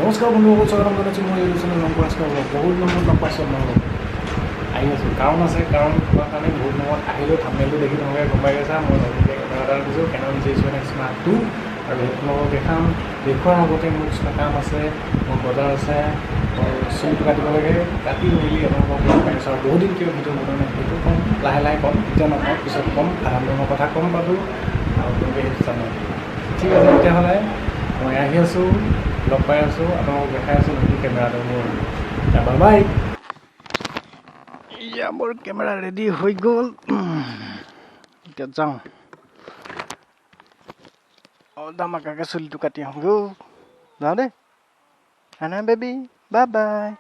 নমস্কাৰ বন্ধুসকল, স্বাগতম জনাইছোঁ মই এই চেনেল বহুত নম্বৰত লগ পাইছোঁ আপোনালোকক আহি আছোঁ। কাৰণ আছে, কাৰণ তোমাৰ কাৰণে বহুত নম্বৰত আহিলোঁ। থাম্বনেইলটো দেখি তোমালোকে গম পাই গৈছা। মই নতুনকৈ কেমেৰা এটা আনিছোঁ, Canon G7x Mark II, আৰু আপোনালোকক দেখুৱাৰ আগতে মোৰ কিছুমান কাম আছে, মোৰ বজাৰ আছে, মোৰ চুলিটো কাটিব লাগে, কাটি মেলি আপোনালোকক লগ পাই আছোঁ। আৰু বহুত দিন কিয় ভিডিঅ' বনোৱা নাই সেইটো ক'ম, লাহে লাহে ক'ম, এতিয়া নকওঁ, পিছত ক'ম। সাধাৰণ ধৰণৰ কথা ক'ম পালোঁ আৰু আপোনালোকে সেইটো জানে। ঠিক আছে, তেতিয়াহ'লে মই আহি আছোঁ, লগ পাই আছোঁ, আপোনালোকক দেখাই আছোঁ নতুন কেমেৰাটো মোৰ। Bye bye. এয়া মোৰ কেমেৰা ৰেডি হৈ গ'ল, এতিয়া যাওঁ। দামাকাকৈ চুলিটো কাটি আহোঁ। যাওঁ দেই। হানা বেবী, বাই বাই।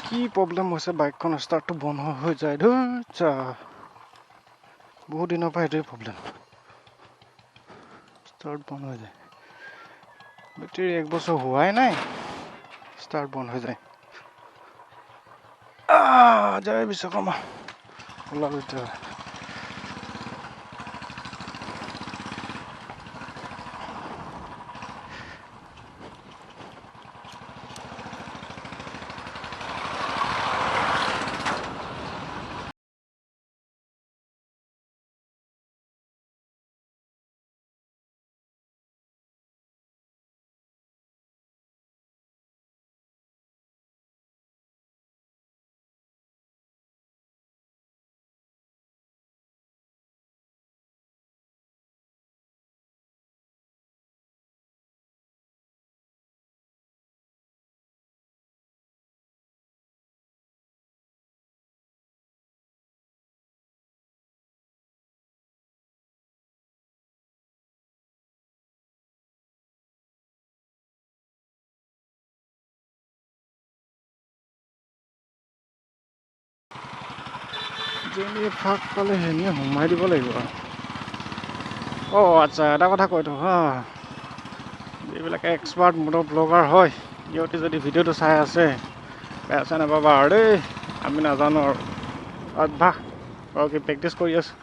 কি প্ৰব্লেম হৈছে, বাইকখন ষ্টাৰ্টটো বন্ধ হৈ যায়। ধুচা, বহুত দিনৰ পৰা এইটোৱে প্ৰব্লেম, ষ্টাৰ্ট বন্ধ হৈ যায়। বেটেৰী 1 বছৰ হোৱাই নাই, ষ্টাৰ্ট বন্ধ হৈ যায়। জয় বিশ্বকৰ্মা, ওলালোঁ এতিয়া। যেনি ফাঁক পালে সেনিয়ে সোমাই দিব লাগিব। আচ্ছা, এটা কথা কৈ থওঁ হা, যিবিলাকে এক্সপাৰ্ট মোটৰ ব্লগাৰ হয়, সিহঁতে যদি ভিডিঅ'টো চাই আছে, বেয়া চেয়া নাপাবা আৰু দেই। আমি নাজানো আৰু, অভ্যাস আৰু কি প্ৰেক্টিচ কৰি আছোঁ।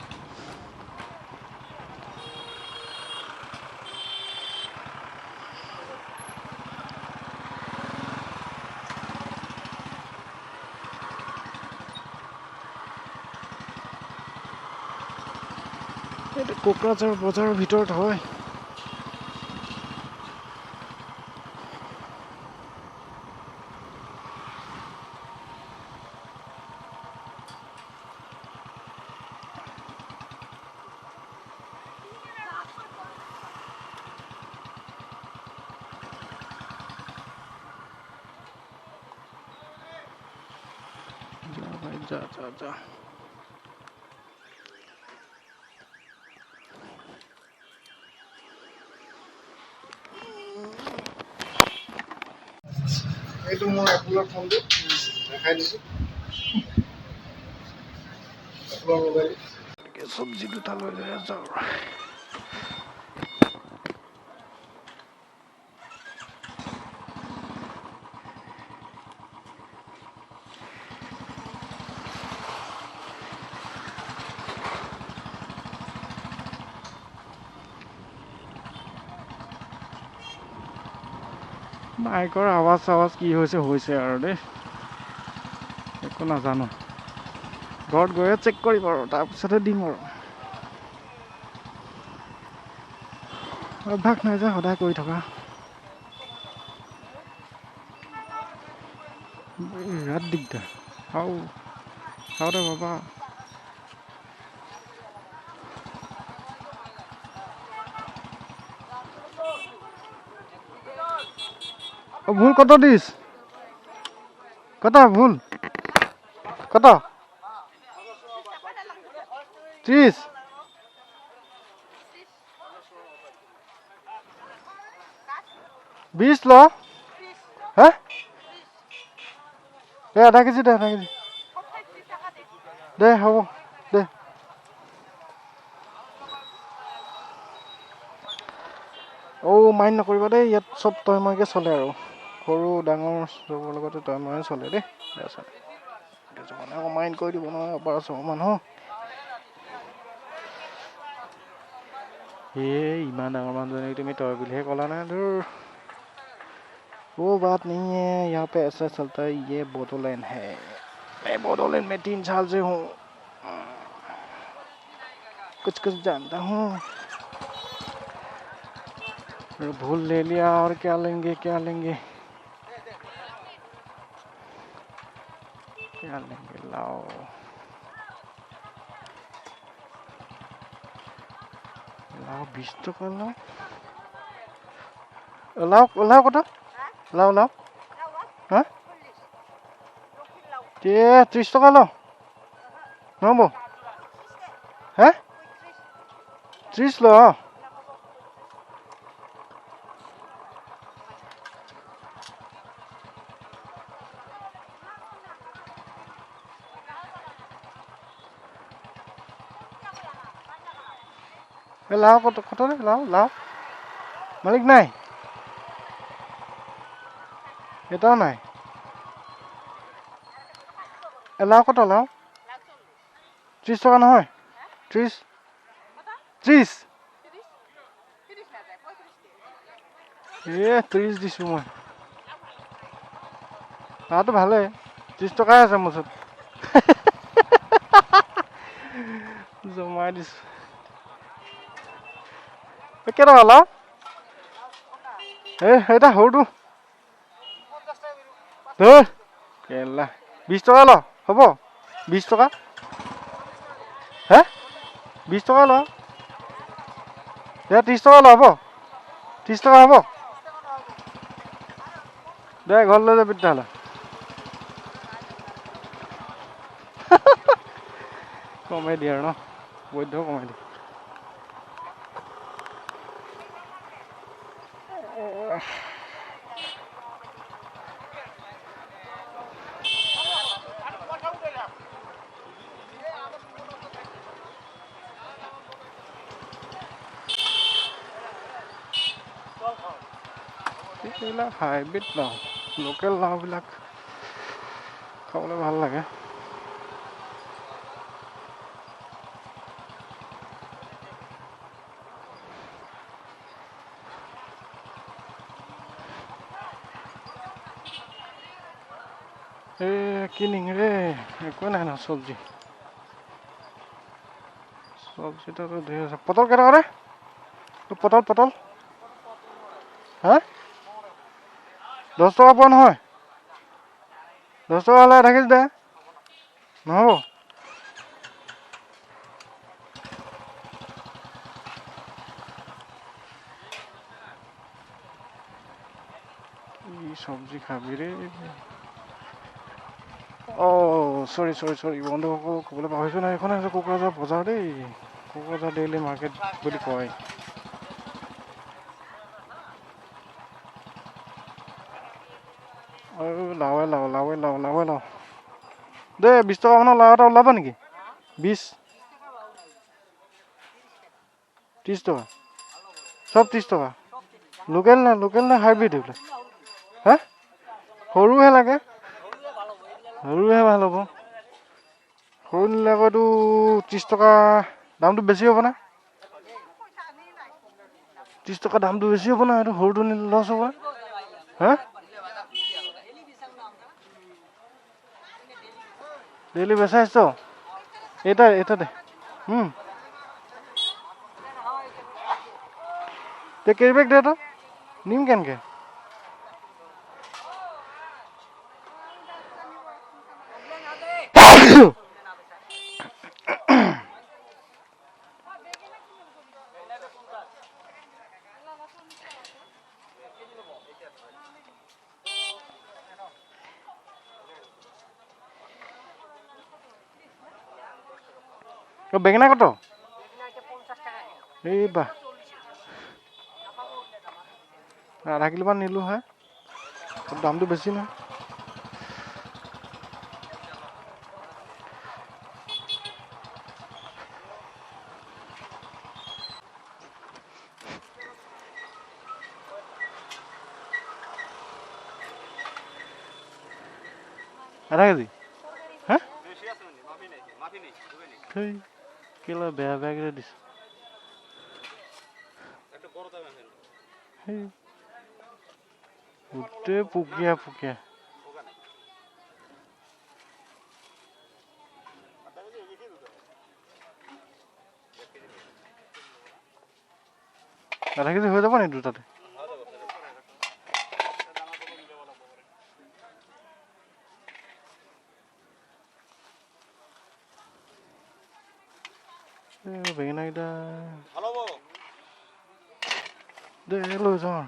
এইটো কোকৰাঝাৰ বজাৰৰ ভিতৰত হয়। যা এইটো মোৰ এপলৰ ফোনটো দেখাই দিছোঁ, এপলৰ মোবাইল। চব্জি দুটা লৈ যাওঁ। বাইকৰ আৱাজ কি হৈছে আৰু দেই, একো নাজানো। ঘৰত গৈয়ে চেক কৰিম আৰু তাৰপিছতহে দিম আৰু। অভ্যাস নাই যে সদায় কৰি থকা, বিৰাট দিগদাৰ। খাওঁতে বাবা ভুল কত দিস কত ভুল কত 30 20 ল হ্যাঁ দে আধা কেজি দে হ'ব দে মাইণ্ড নকৰিবা দেই ইয়াত চব তই মইকে চলে আৰু সৰু ডাঙৰ চবৰ লগতে তই ময়ে চলে দেই মানে আকৌ মাইণ্ড কৰি দিব নহয় অপাৰ চব মানুহ ইমান ডাঙৰ মানুহজনীক তুমি তই বুলিহে ক'লা নাই ধুৰ वो बात नहीं है यहाँ पे ऐसा चलता है ये बोडोलैंड है मैं बोडोलैंड में 3 साल से हूँ कुछ जानता हूँ भूल ले लिया और क्या लेंगे लाओ लाओ 20 टका लाओ कत लाओ हाँ 30 टका लो নহ'ব হে 30 লো লাও কত রে লাও মালিক নাই এটাও নাই লাও কত লাও 30 টকা নহয় 30 30 দিছোঁ মই লাওটো ভালেই 30 টকাই আছে মোৰ ওচৰত জমাই দিছোঁ কেইটকা লাও এটা সৰুটো কেলা 20 টকা ল হ'ব 20 টকা হে 20 টকা ল 30 টকা ল হ'ব 30 টকা হ'ব দে ঘৰত লৈ যাবি তেতিয়াহ'লে কমাই দিয়ে আৰু ন বৈধ কমাই দিয়ে এইবিলাক হাইব্ৰিড নাও লোকেল নাওবিলাক খাবলৈ ভাল লাগে কিনিং ৰে একো নাই না সবজিটা তো ধেৰ আছে পটল কেইটকা ৰে পটল হা 10 টকা পোৱা নহয় 10 টকা হ'লে আধা কেজি দে নহ'ব কি চব্জি খাবি ৰে চৰি বন্ধুসকল ক'বলৈ পাহৰিছোঁ নাই এইখন আছে কোকৰাঝাৰ বজাৰ দেই কোকৰাঝাৰ ডেইলি মাৰ্কেট বুলি কয় লাওৱে লাও দে 20 টকা মানৰ লাও এটা ওলাবা নেকি 20 30 টকা চব 30 টকা লোকেল না হাইব্ৰিড এইবিলাক হা সৰুহে লাগে সৰুহে ভাল হ'ব সৰু নিলে আকৌ এইটো 30 টকা দামটো বেছি হ'ব না 30 টকা দামটো বেছি হ'ব না এইটো সৰুটো নিলে লছ হ'ব হা ডেইলি বেচাইছ এটা দে তে কেৰিবেগ দে তো নিম কেনেকৈ বেঙেনা কত এই বা আধা কিলোমান নিলোঁ হে দামটো বেছি নহয় আধা কেজি হা কেলা বেয়া বেয়াকে দিছে গোটেই পুকিয়া পুকিয়া আধা কেজি হৈ যাব নি দুটাতে বেঙেনাকেইটা দে লৈ যাওঁ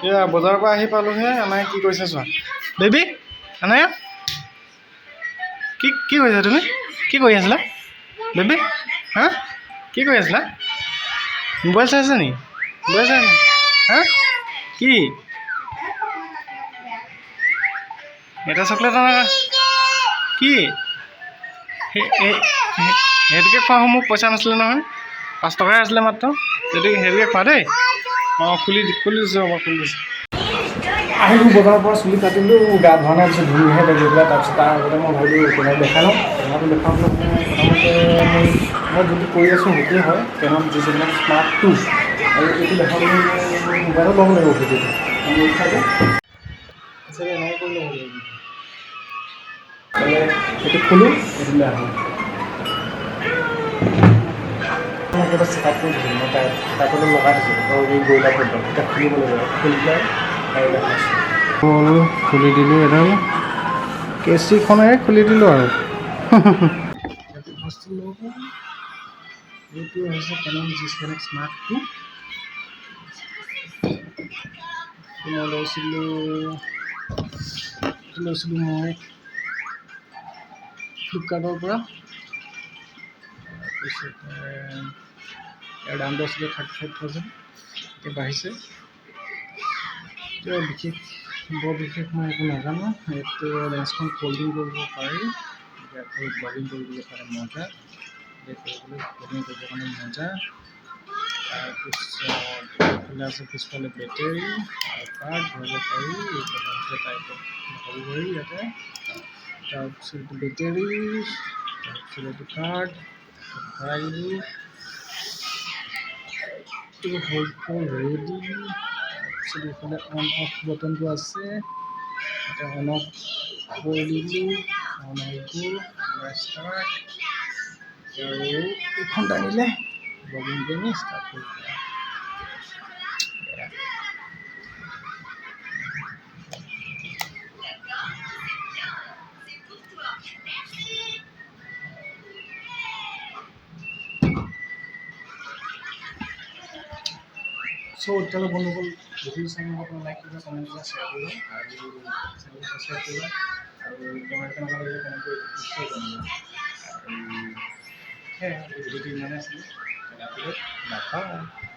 এয়া বজাৰৰ পৰা আহি পালোহে আনাই কি কৰিছে চোৱা বেবী আনাই কি কি কৰিছা তুমি কি কৰি আছিলা বেবী হা কি কৰি আছিলা মোবাইল চাই আছা নেকি মোবাইল চাই হা কি এটা চকলেট আনা কি সেইটোকে খোৱা মোক পইচা নাছিলে নহয় 5 টকাই আছিলে মাত্ৰ সেইটোকে খোৱা দেই অঁ খুলি দিছোঁ মই খুলি দিছোঁ আহিলোঁ বজাৰৰ পৰা চুলি কাটিলোঁ গা ধোৱা নাই পিছত ধুইহে গৈ পেলাই তাৰপিছত তাৰ আগতে মই ভাবিলোঁ কেনেকৈ দেখাই লওঁ কেনেকৈ দেখাবলৈ মই প্ৰথমতে মই যোনটো কৰি আছোঁ সেইটোৱে হয় Canon G7x Mark II আৰু এইটো দেখাবলৈ মোবাইলত ল'ব লাগিব ভিডিঅ'টো এনেকৈ কৰি ল'ব লাগিব এইটো খোলোঁ এইটোলৈ আহোঁ মই কিবা চেকআপ কৰি দিছিলোঁ মই টাইপলৈ লগাই দিছিলোঁ এই গৰিলা ফটো এতিয়া খুলিব লাগিব খুলি পেলাই খুলি দিলোঁ এডাল কেঁচিখনেৰে খুলি দিলোঁ আৰু বস্তু ল'ব এইটো হৈছে Canon G7x Mark II মই লৈছিলোঁ মই ফ্লিপকাৰ্টৰ পৰা। তাৰপিছতে ইয়াৰ দামটো আছিলে 35,000, এতিয়া বাঢ়িছে। এতিয়া বৰ বিশেষ মই একো নাজানো। এইটো লেন্সখন ফল্ডিং কৰিব পাৰি, আকৌ ব্লগিং কৰিবলৈ কাৰণে মজা, ব্লগিং কৰিবৰ কাৰণে মজা। তাৰপিছত এইফালে আছে পিছফালে বেটেৰী আৰু কাৰ্ড ভৰাব পাৰি, এইফালে টাইপত ভৰাব পাৰি ইয়াতে। তাৰপিছত এইটো বেটেৰী, তাৰপিছত এইটো কাৰ্ড ভৰাই দিলোঁ, এইটো হৈ গ'ল ৰেডি। তাৰপিছত এইফালে অন অফ বটনটো আছে, এতিয়া অন অফ কৰি দিলোঁ, অন হৈ গ'ল, ষ্টাৰ্ট। আৰু এইখন দাঙিলে ব্লগিং কৰি ষ্টাৰ্ট কৰিব পাৰি। চ' এতিয়ালৈ বন্ধুসকল ভিডিঅ' চাই লাইক কৰিবা, কমেণ্ট কৰিবা, শ্বেয়াৰ কৰিবা আৰু চেনেলটো ছাবস্ক্ৰাইব কৰিবা আৰু কেমেৰা কেনেকুৱা লাগিলে কমেণ্ট কৰি নিশ্চয় জনাবা। আৰু সেয়াই ভিডিঅ'টো ইমানে আছিলে, বাই।